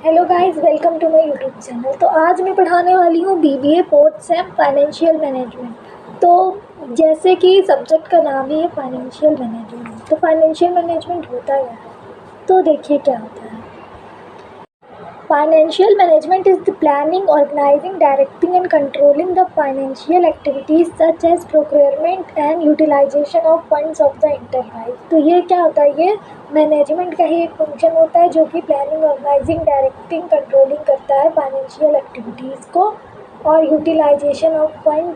Hello guys, welcome to my YouTube channel. तो आज मैं पढ़ाने वाली हूँ BBA fourth sem financial management. तो जैसे कि सब्जेक्ट का नाम ही है फाइनेंशियल मैनेजमेंट। तो फाइनेंशियल मैनेजमेंट होता है, तो देखिए क्या होता है। Financial management is the planning, organizing, directing and controlling the financial activities such as procurement and utilization of funds of the enterprise। तो ये क्या होता है, ये मैनेजमेंट का ही एक फंक्शन होता है जो कि प्लानिंग, ऑर्गेनाइजिंग, डायरेक्टिंग, कंट्रोलिंग करता है फाइनेंशियल एक्टिविटीज़ को और यूटिलाइजेशन ऑफ फंड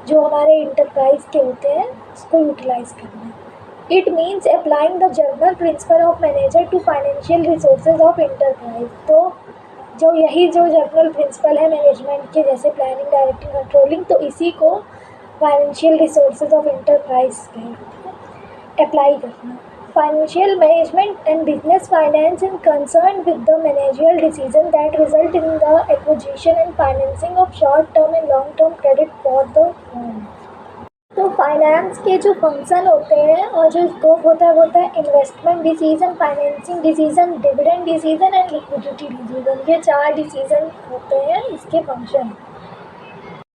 जो हमारे इंटरप्राइज के होते हैं उसको यूटिलाइज करना। It means applying the general principle of manager to financial resources of enterprise। तो जो यही जो जनरल प्रिंसिपल है मैनेजमेंट के, जैसे प्लानिंग, डायरेक्टिंग, कंट्रोलिंग, तो इसी को फाइनेंशियल रिसोर्सेज ऑफ एंटरप्राइज के अप्लाई करना। Financial management and business finance in concern with the managerial decision that result in the acquisition and financing of short term and long term credit for the firm. तो finance के जो function होते हैं और जो scope होता है वो होता है investment decision, financing decision, dividend decision and liquidity decision. ये 4 डिसीजन होते हैं इसके फंक्शन।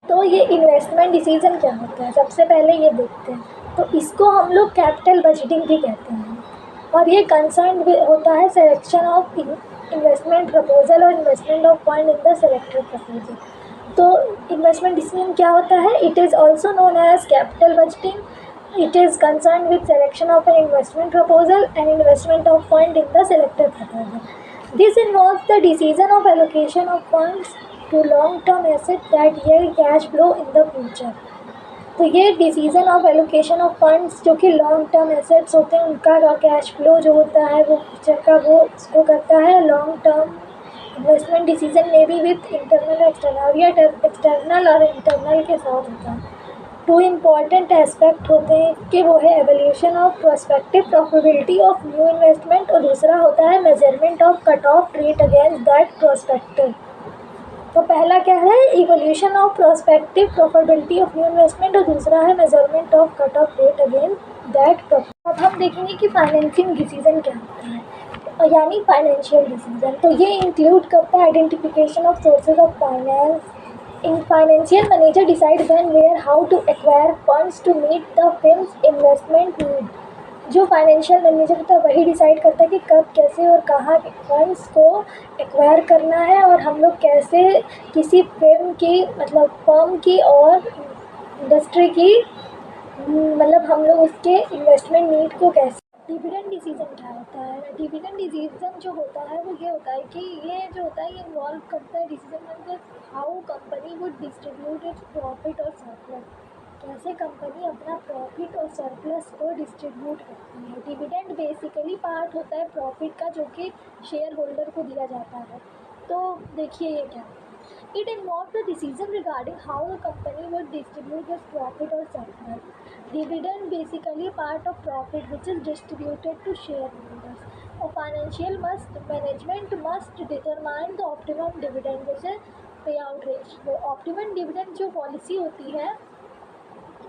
तो ये इन्वेस्टमेंट डिसीजन क्या होता है, सबसे पहले ये देखते हैं। तो इसको हम लोग कैपिटल बजटिंग भी कहते हैं और ये कंसर्न होता है सिलेक्शन ऑफ इन्वेस्टमेंट प्रपोजल और investment of fund in the selected proposal. तो इन्वेस्टमेंट डिसीजन क्या होता है, it is also known as capital budgeting. It is concern with selection of an investment proposal and investment of fund in the selected proposal. This involves the decision of allocation of funds to long term asset that yield cash flow in the future. तो ये decision of allocation of funds जो कि long term assets होते हैं उनका cash flow जो होता है वो फ्यूचर का, वो उसको करता है लॉन्ग टर्म। इन्वेस्टमेंट डिसीजन में भी विथ इंटरनल एक्सटर्नल या एक्सटर्नल और इंटरनल के साथ होता है। 2 इम्पॉर्टेंट एस्पेक्ट होते हैं कि वो है evolution of prospective profitability of new investment और दूसरा होता है measurement of cut off rate against that prospective. तो पहला क्या है, evolution of prospective profitability of new investment और दूसरा है measurement of cut off rate against that. अब हम देखेंगे कि फाइनेंसिंग डिसीजन क्या होता है यानी फाइनेंशियल डिसीजन। तो ये इंक्लूड करता है identification of sources of finance. In financial manager decide when, where, how to acquire funds to meet the firm's investment need. जो फाइनेंशियल मैनेजर होता है वही डिसाइड करता है कि कब, कैसे और कहाँ फंड्स को एक्वायर करना है और हम लोग कैसे किसी फिर्म की, मतलब फर्म की और इंडस्ट्री की, मतलब हम लोग उसके इन्वेस्टमेंट नीड को कैसे। डिविडेंड डिसीजन क्या होता है, डिविडेंड डिसीजन जो होता है वो ये होता है कि ये जो होता है ये इन्वॉल्व करता है डिसीजन मतलब how company would distribute its profit और सरप्लस। कैसे कंपनी अपना प्रॉफिट और सरप्लस को डिस्ट्रीब्यूट करती है। डिविडेंड बेसिकली पार्ट होता है प्रॉफिट का जो कि शेयर होल्डर को दिया जाता है। तो देखिए ये क्या, it involves the decision regarding how the company would distribute its profit or surplus. Dividend basically part of profit which is distributed to shareholders. और financial management must determine the optimum dividend, जैसे payout ratio। optimum dividend जो policy होती है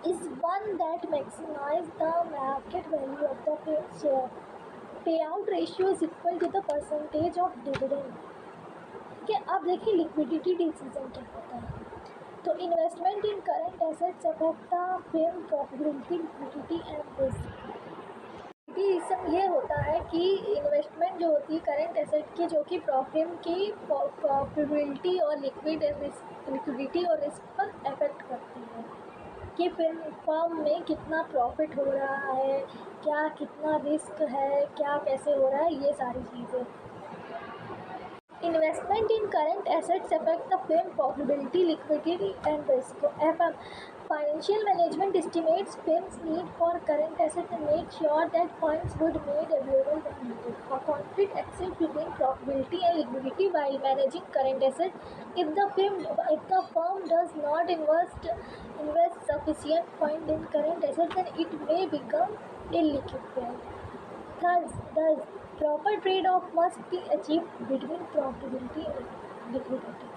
is one that maximize the market value of the share. Payout ratio is equal to the percentage of dividend। कि अब देखिए liquidity decision क्या होता है। तो investment in current assets affect the firm profitability, liquidity and risk. ये होता है कि इन्वेस्टमेंट जो होती है करंट एसेट की जो कि फिर्म की प्रॉफिटेबिलिटी और लिक्विडिटी और रिस्क पर अफेक्ट करती है कि फर्म में कितना प्रॉफिट हो रहा है, क्या कितना रिस्क है, क्या कैसे हो रहा है, ये सारी चीज़ें। Investment in current assets affect the firm profitability, liquidity and risk। FM Financial management estimates firm's need for current assets and makes sure that funds would made available when needed। A conflict exists between profitability and liquidity while managing current assets। If the firm does not invest sufficient fund in current assets, then it may become illiquid। Thus, proper trade-off must be achieved between profitability and liquidity।